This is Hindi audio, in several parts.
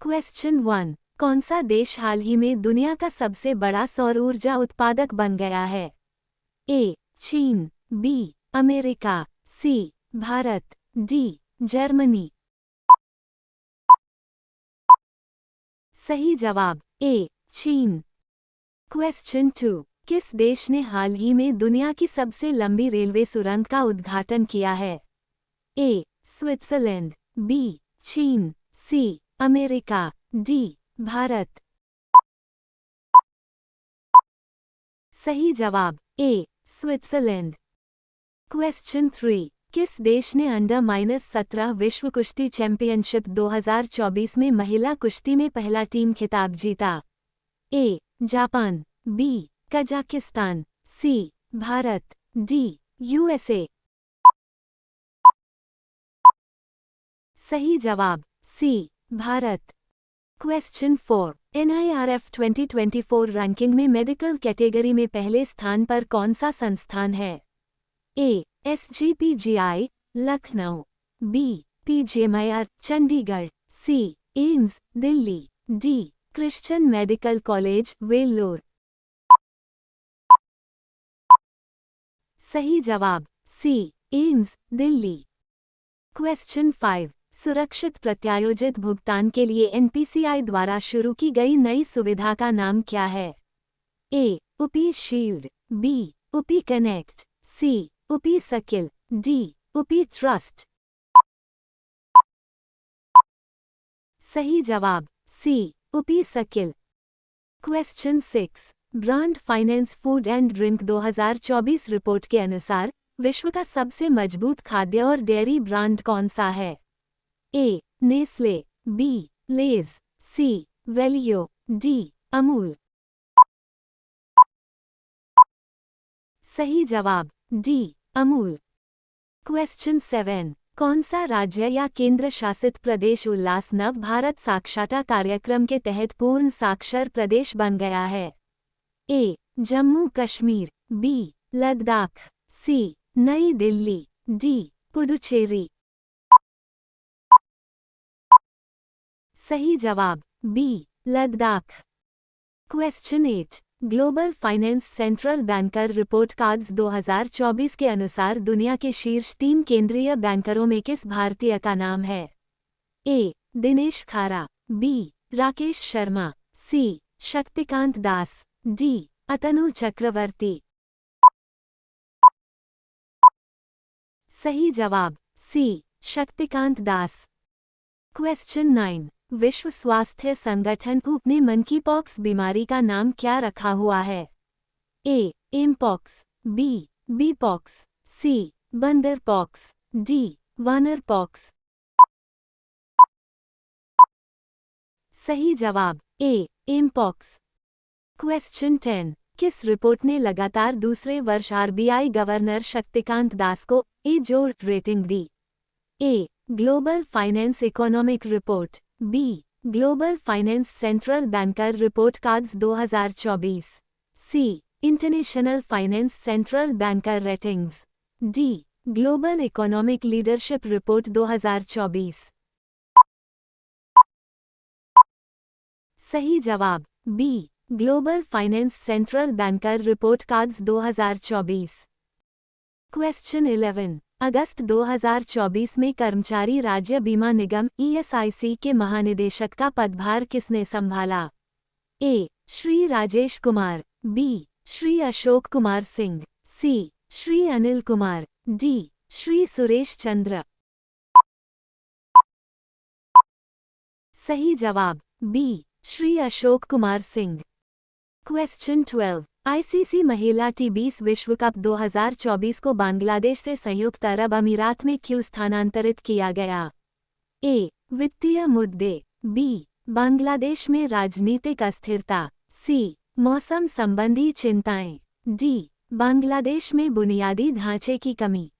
क्वेश्चन 1। कौन सा देश हाल ही में दुनिया का सबसे बड़ा सौर ऊर्जा उत्पादक बन गया है? ए. चीन, बी. अमेरिका, सी. भारत, डी. जर्मनी। सही जवाब ए. चीन। क्वेश्चन 2। किस देश ने हाल ही में दुनिया की सबसे लंबी रेलवे सुरंग का उद्घाटन किया है? ए. Switzerland, B. चीन, सी. America, D. भारत। सही जवाब ए. स्विट्जरलैंड। क्वेश्चन 3। किस देश ने अंडर-17 विश्व कुश्ती चैंपियनशिप 2024 में महिला कुश्ती में पहला टीम खिताब जीता? A. Japan, B. Kazakhstan, C. Bharat, D. USA. सही जवाब C. Bharat. Question 4। NIRF 2024 ranking में मेडिकल कैटेगरी में पहले स्थान पर कौन सा संस्थान है? A. SGPGI, Lucknow, B. PGMIR, Chandigarh, C. AIIMS, Delhi, D. Christian Medical College, Vellore. सही जवाब सी. एम्स, दिल्ली। क्वेश्चन 5। सुरक्षित प्रत्यायोजित भुगतान के लिए NPCI द्वारा शुरू की गई नई सुविधा का नाम क्या है? A. UPI shield, B. UPI connect, C. UPI circle, D. UPI trust. सही जवाब C. UPI circle. Question 6। Brand finance food and drink 2024 report के अनुसार विश्व का सबसे मजबूत खाद्य और डेयरी ब्रांड कौन सा है? A. Nestle, B. Lay's, C. Valio, D. Amul. सही जवाब डी. अमूल। क्वेश्चन 7। कौन सा राज्य या केंद्र शासित प्रदेश उल्लास नव भारत साक्षरता कार्यक्रम के तहत पूर्ण साक्षर प्रदेश बन गया है? A. Jammu Kashmir, B. Ladakh, C. New Delhi, D. Puducherry. सही जवाब B. Ladakh. Question 8। Global finance central banker report cards 2024 के अनुसार दुनिया के शीर्ष 3 केंद्रीय बैंकरों में किस भारतीय का नाम है? ए. दिनेश खारा, बी. राकेश शर्मा, सी. शक्तिकांत दास, डी. अतनु चक्रवर्ती। सही जवाब सी. शक्तिकांत दास। क्वेश्चन 9। विश्व स्वास्थ्य संगठन ने मंकीपॉक्स बीमारी का नाम क्या रखा हुआ है? A. Mpox, B. Bpox, C. बंदरपॉक्स, डी. वानरपॉक्स। सही जवाब ए. एमपॉक्स। क्वेश्चन 10। किस रिपोर्ट ने लगातार दूसरे वर्ष RBI गवर्नर शक्तिकांत दास को ए जोर रेटिंग दी? A. Global finance economic report, B. Global finance central banker report cards 2024, C. International finance central banker ratings, D. Global economic leadership report 2024। सही जवाब B. Global finance central banker report cards 2024। Question 11। अगस्त 2024 में कर्मचारी राज्य बीमा निगम ESIC के महानिदेशक का पदभार किसने संभाला? A. Shri Rajesh Kumar, B. Shri Ashok Kumar Singh, C. Shri Anil Kumar, D. Shri Suresh Chandra. सही जवाब B. Shri Ashok Kumar Singh. Question 12। ICC महिला T20 विश्व कप 2024 को बांग्लादेश से संयुक्त अरब अमीरात में क्यों स्थानांतरित किया गया? ए. वित्तीय मुद्दे, बी. बांग्लादेश में राजनीतिक अस्थिरता, सी. मौसम संबंधी चिंताएं, डी. बांग्लादेश में बुनियादी ढांचे की कमी।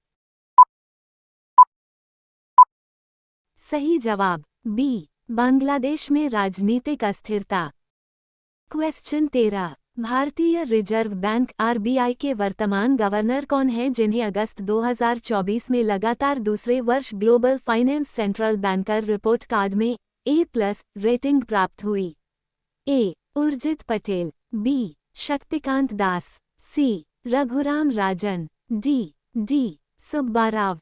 सही जवाब बी. बांग्लादेश में राजनीतिक अस्थिरता। क्वेश्चन 13। भारतीय रिजर्व बैंक RBI के वर्तमान गवर्नर कौन है जिन्हें अगस्त 2024 में लगातार दूसरे वर्ष global finance central banker report card में A+ रेटिंग प्राप्त हुई? ए. उर्जित पटेल, बी. शक्तिकांत दास, सी. रघुराम राजन, डी. सुब्बाराव।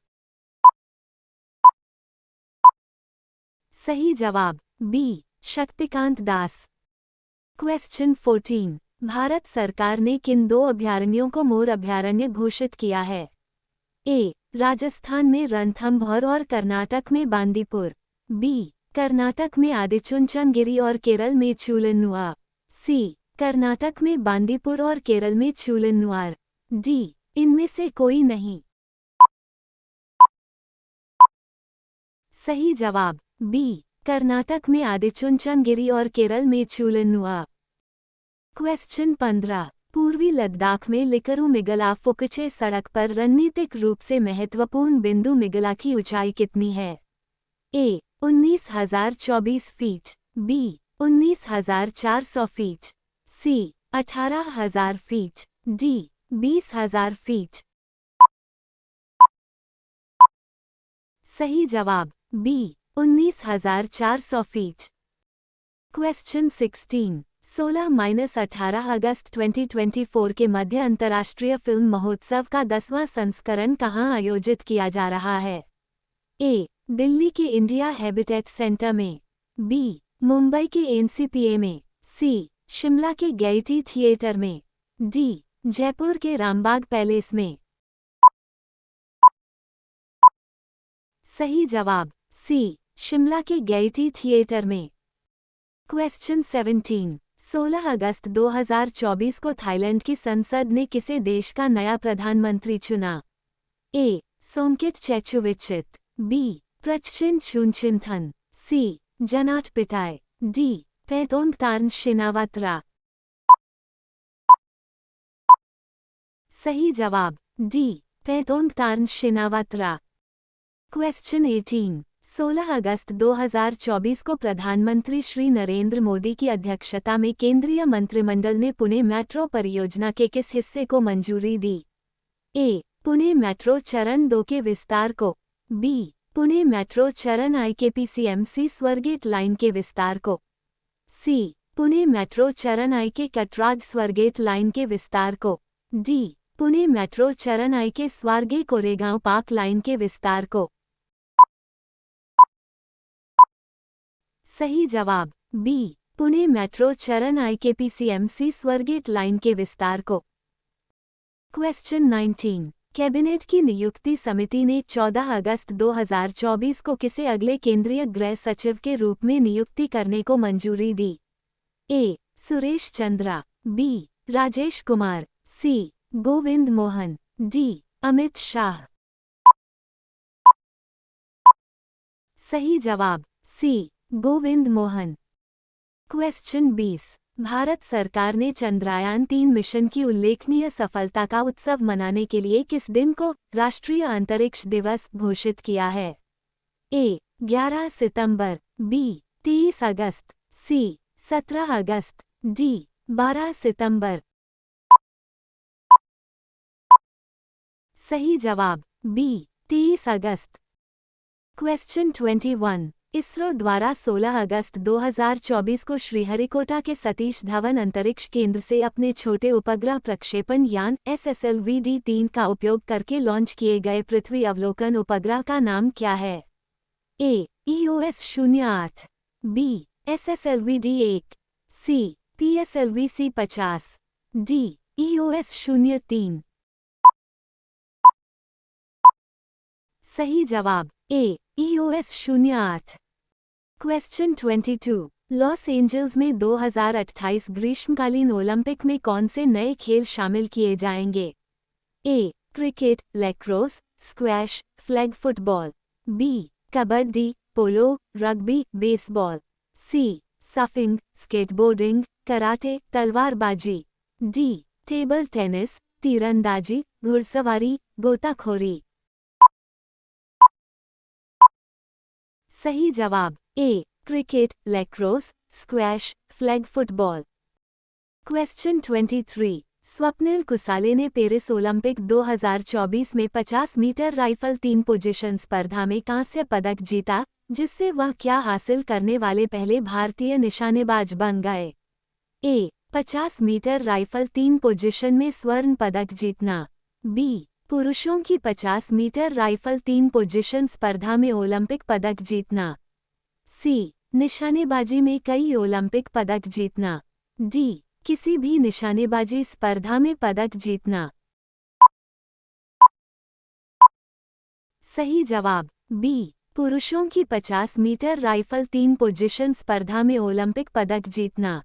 सही जवाब बी. शक्तिकांत दास। क्वेश्चन 14। भारत सरकार ने किन 2 अभयारण्यों को मोर अभयारण्य घोषित किया है? ए. राजस्थान में रणथंभौर और कर्नाटक में बांदीपुर, बी. कर्नाटक में आदिचुंचनगिरी और केरल में चूलन्नुआ, सी. कर्नाटक में बांदीपुर और केरल में चूलन्नुआर, डी. इनमें से कोई नहीं। सही जवाब बी. कर्नाटक में आदिचुंचनगिरी और केरल में चूलन्नुआ। क्वेश्चन 15। पूर्वी लद्दाख में लिकरू मिगला फुकचे सड़क पर रणनीतिक रूप से महत्वपूर्ण बिंदु मिगला की ऊंचाई कितनी है? ए. 19,024 फीट, बी. 19,400 फीट, सी. 18,000 फीट, डी. 20,000 फीट। सही जवाब बी. 19,400 फीट। क्वेश्चन 16। 16-18 अगस्त 2024 के मध्य अंतर्राष्ट्रीय फिल्म महोत्सव का 10वां संस्करण कहाँ आयोजित किया जा रहा है? ए. दिल्ली के इंडिया हैबिटेट सेंटर में, बी. मुंबई के एनसीपीए में, सी. शिमला के गैयटी थिएटर में, डी. जयपुर के रामबाग पैलेस में। सही जवाब सी. शिमला के गैयटी थिएटर में। क्वेश्चन 17। 16 अगस्त 2024 को थाईलैंड की संसद ने किसे देश का नया प्रधानमंत्री चुना? ए. सोमकिट चैचुविचित, बी. प्रचचिन छुनचिनथन, सी. जनाट पिटाई, डी. Paetongtarn Shinawatra. सही जवाब डी. Paetongtarn Shinawatra. क्वेश्चन 18। 16 अगस्त 2024 को प्रधानमंत्री श्री नरेंद्र मोदी की अध्यक्षता में केंद्रीय मंत्रिमंडल ने पुणे मेट्रो परियोजना के किस हिस्से को मंजूरी दी? ए. पुणे मेट्रो चरण 2 के विस्तार को, बी. पुणे मेट्रो चरण IKPCMC स्वरगेट लाइन के विस्तार को, सी. पुणे मेट्रो चरण IK कटराज स्वरगेट लाइन के विस्तार को, डी. पुणे मेट्रो चरण IK स्वारगे कोरेगांव पार्क लाइन के विस्तार को। सही जवाब बी. पुणे मेट्रो चरण IKPCMC स्वरगेट लाइन के विस्तार को। क्वेश्चन 19। कैबिनेट की नियुक्ति समिति ने 14 अगस्त 2024 को किसे अगले केंद्रीय गृह सचिव के रूप में नियुक्ति करने को मंजूरी दी? ए. सुरेश चंद्रा, बी. राजेश कुमार, सी. गोविंद मोहन, डी. अमित शाह। सही जवाब सी. गोविंद मोहन। क्वेश्चन 20। भारत सरकार ने चंद्रयान-3 मिशन की उल्लेखनीय सफलता का उत्सव मनाने के लिए किस दिन को राष्ट्रीय अंतरिक्ष दिवस घोषित किया है? ए. 11 सितंबर, बी. 23 अगस्त, सी. 17 अगस्त, डी. 12 सितंबर। सही जवाब बी. 23 अगस्त। क्वेश्चन 21। इसरो द्वारा 16 अगस्त 2024 को श्रीहरिकोटा के सतीश धवन अंतरिक्ष केंद्र से अपने छोटे उपग्रह प्रक्षेपण यान SSLV-D3 का उपयोग करके लॉन्च किए गए पृथ्वी अवलोकन उपग्रह का नाम क्या है? A. EOS-08, B. SSLV-D1, C. PSLV-C50, D. EOS-03। सही जवाब ए. EOS-08। क्वेश्चन 22। लॉस एंजल्स में 2028 ग्रीष्मकालीन ओलंपिक में कौन से नए खेल शामिल किए जाएंगे? A. Cricket, lacrosse, squash, flag football, B. Kabaddi, polo, rugby, baseball, C. Surfing, skateboarding, karate, तलवारबाजी, डी. टेबल टेनिस, तीरंदाजी, घुड़सवारी, गोताखोरी। सही जवाब A. Cricket, lacrosse, squash, flag football. Question 23। Swapnil Kusale ने पेरिस ओलंपिक 2024 में 50 मीटर राइफल 3 पोजीशन स्पर्धा में कांस्य पदक जीता, जिससे वह क्या हासिल करने वाले पहले भारतीय निशानेबाज बन गए। ए 50 मीटर राइफल 3 पोजीशन में स्वर्ण पदक जीतना। बी पुरुषों की 50 मीटर राइफल 3 पोजीशन स्पर्धा में ओलंपिक पदक जीतना। सी निशानेबाजी में कई ओलंपिक पदक जीतना। डी किसी भी निशानेबाजी स्पर्धा में पदक जीतना। सही जवाब बी पुरुषों की 50 मीटर राइफल 3 पोजीशन स्पर्धा में ओलंपिक पदक जीतना।